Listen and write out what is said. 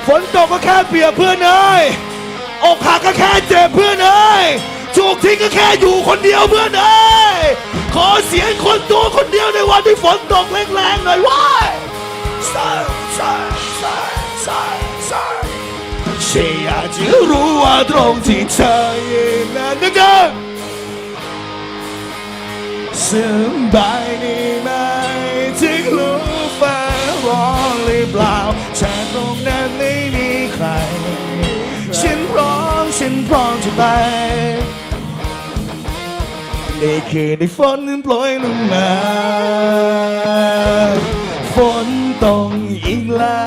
ฝนตกก็แค่เปียกเพื่อนเอ้ยอกหักก็แค่เจ็บเพื่อนเอ้ยถูกทิ้งก็แค่อยู่คนเดียวเพื่อนเอ้ยขอเสียงคนตัวคนเดียวในวันที่ฝนตกแรงๆหน่อยว้ายฉันอยากจะรู้ว่าตรงที่เธอยืนนั้นกันสบายดีไหมถึงรู้ฟ้าร้องหรือเปล่าถ้าตรงนั้นไม่มีใครฉันพร้อมจะไปในคืนที่ฝนนั้นโปรยลงมาฝนตกอีกแล้ว